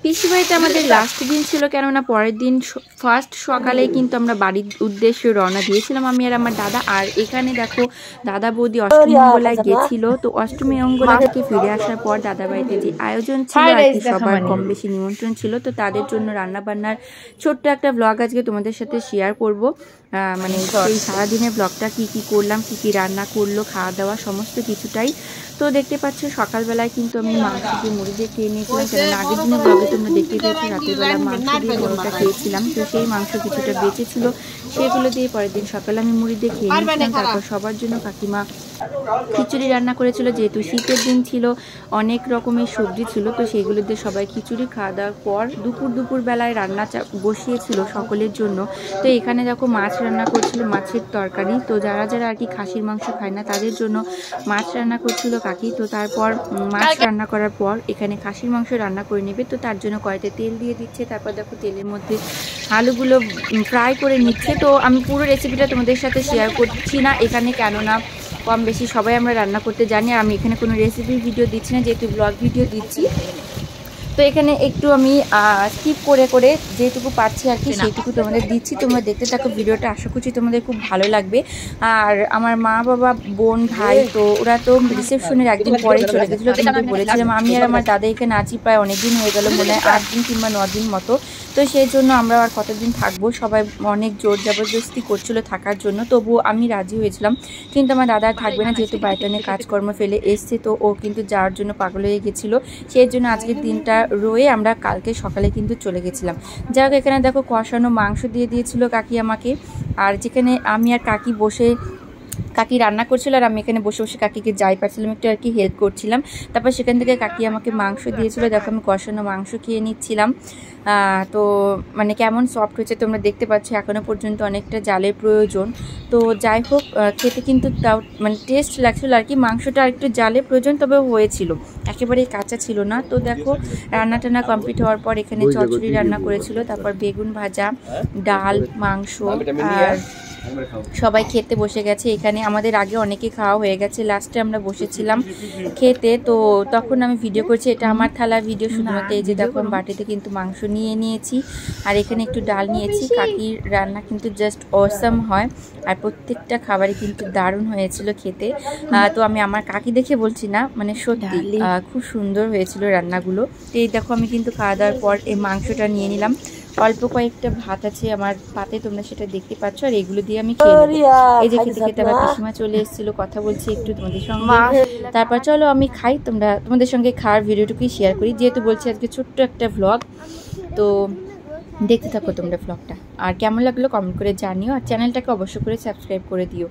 পিসি বাড়িতে আমাদের লাস্ট দিন ছিল, কেননা পরের দিন ফার্স্ট সকালে কিন্তু আমরা বাড়ির উদ্দেশ্যে রওনা দিয়েছিলাম আমি আর আমার দাদা। আর এখানে দেখো দাদা বৌদি অষ্টমী অঙ্গলায় গেছিল, তো অষ্টমী অঙ্গলা থেকে ফিরে আসার পর দাদা বাড়িতে যে আয়োজন ছিল আর কি সবার কম বেশি নিমন্ত্রণ ছিল, তো তাদের জন্য রান্না বান্নার ছোট্ট একটা ব্লগ আজকে তোমাদের সাথে শেয়ার করব। মানে সেই সারাদিনের ব্লগটা কি কি করলাম, কি কি রান্না করলো, খাওয়া দাওয়া সমস্ত কিছুটাই। তো দেখতে পাচ্ছ সকালবেলায় কিন্তু আমি মাংস দিয়ে মুড়ি দিয়ে খেয়ে নিয়েছিলাম, কেননা আগের দিনের ব্লগে তোমরা দেখতে পেয়েছো রাতের বেলা মাংস দিয়ে বড়টা খেয়েছিলাম। তো সেই মাংস কিছুটা বেঁচে ছিল, সেগুলো দিয়ে পরের দিন সকালে আমি মুড়ি দিয়ে খেয়ে নিয়েছিলাম। তারপর সবার জন্য কাকিমা খিচুড়ি রান্না করেছিল, যেহেতু শীতের দিন ছিল অনেক রকমের সবজি ছিল, তো সেগুলো দিয়ে সবাই খিচুড়ি খাওয়া দাওয়ার পর দুপুর বেলায় রান্না বসিয়েছিল সকলের জন্য। তো এখানে দেখো মাছ রান্না করছিল, মাছের তরকারি। তো যারা যারা আর কি খাসির মাংস খায় না তাদের জন্য মাছ রান্না করছিল কাকি। তো তারপর মাছ রান্না করার পর এখানে খাসির মাংস রান্না করে নেবে, তো তার জন্য কড়াইতে তেল দিয়ে দিচ্ছে। তারপর দেখো তেলের মধ্যে আলুগুলো ফ্রাই করে নিচ্ছে। তো আমি পুরো রেসিপিটা তোমাদের সাথে শেয়ার করছি না এখানে, কেননা কম বেশি সবাই আমরা রান্না করতে জানি। আর আমি এখানে কোনো রেসিপির ভিডিও দিচ্ছি না, যেহেতু ব্লগ ভিডিও দিচ্ছি। তো এখানে একটু আমি স্কিপ করে করে যেটুকু পাচ্ছি আর কি সেইটুকু তোমাদের দিচ্ছি। তোমরা দেখতে থাকো ভিডিওটা, আশা করছি তোমাদের খুব ভালো লাগবে। আর আমার মা বাবা বোন ভাই তো ওরা তো রিসেপশনের একদিন পরে চলে গেছিলো, তোমাদের বলেছিলাম। আমি আর আমার দাদা এখানে আছি প্রায় অনেক দিন হয়ে গেল, মনে হয় 8 দিন কিংবা 9 দিন মতো। তো সেই জন্য আমরা আর কতদিন থাকবো, সবাই অনেক জোর জবরদস্তি করছিল থাকার জন্য, তবুও আমি রাজি হয়েছিলাম। কিন্তু আমার দাদা থাকবে না, যেহেতু বাড়িতে অনেক কাজকর্ম ফেলে এসছে, তো ও কিন্তু যাওয়ার জন্য পাগল হয়ে গেছিলো। সেই জন্য আজকের দিনটা রয়ে আমরা কালকে সকালে কিন্তু চলে গেছিলাম। যাই হোক, এখানে দেখো কষানো মাংস দিয়ে দিয়েছিল কাকি আমাকে। আর যেখানে আমি আর কাকি বসে, কাকি রান্না করছিল আর আমি এখানে বসে বসে কাকিকে যাই পারছিলাম একটু আর কি হেল্প করছিলাম। তারপর সেখান থেকে কাকি আমাকে মাংস দিয়েছিল, দেখো আমি কষানো মাংস খেয়ে নিচ্ছিলাম। তো মানে কেমন সফট হয়েছে তোমরা দেখতে পাচ্ছ, এখনও পর্যন্ত অনেকটা জালের প্রয়োজন। তো যাই হোক, খেতে কিন্তু তাও মানে টেস্ট লাগছিল আর কি। মাংসটা আর একটু জালের প্রয়োজন, তবে হয়েছিল, একেবারেই কাঁচা ছিল না। তো দেখো রান্না টান্না কমপ্লিট হওয়ার পর এখানে চচ্চড়ি রান্না করেছিল, তারপর বেগুন ভাজা, ডাল, মাংস, আর সবাই খেতে বসে গেছে। এখানে আমাদের আগে অনেকে খাওয়া হয়ে গেছে, লাস্টে আমরা বসেছিলাম খেতে। তো তখন আমি ভিডিও করছি, এটা আমার থালার ভিডিও শুধুমাত্র। এই যে দেখো আমি বাটিতে কিন্তু মাংস নিয়ে নিয়েছি আর এখানে একটু ডাল নিয়েছি। কাকির রান্না কিন্তু জাস্ট অসাম হয়, আর প্রত্যেকটা খাবারই কিন্তু দারুণ হয়েছিল খেতে। তো আমি আমার কাকি দেখে বলছি না, মানে সত্যি খুব সুন্দর হয়েছিল রান্নাগুলো। তো এই দেখো আমি কিন্তু খাওয়া দাওয়ার পর এই মাংসটা নিয়ে নিলাম। অল্প কয়েকটা ভাত আছে আমার পাতে, তোমরা সেটা দেখতে পাচ্ছ। আর এগুলো দিয়ে আমি খেয়ে নেবো। এই যে খেতে খেতে আবার পিসিমা চলে এসেছিল, কথা বলছি একটু তোমাদের সঙ্গে। তারপর চলো আমি খাই, তোমাদের সঙ্গে খাওয়ার ভিডিওটুকুই শেয়ার করি, যেহেতু বলছি আজকে ছোট্ট একটা ভ্লগ। তো দেখতে থাকো তোমরা ভ্লগটা, আর কেমন লাগলো কমেন্ট করে জানিও, আর চ্যানেলটাকে অবশ্যই করে সাবস্ক্রাইব করে দিও।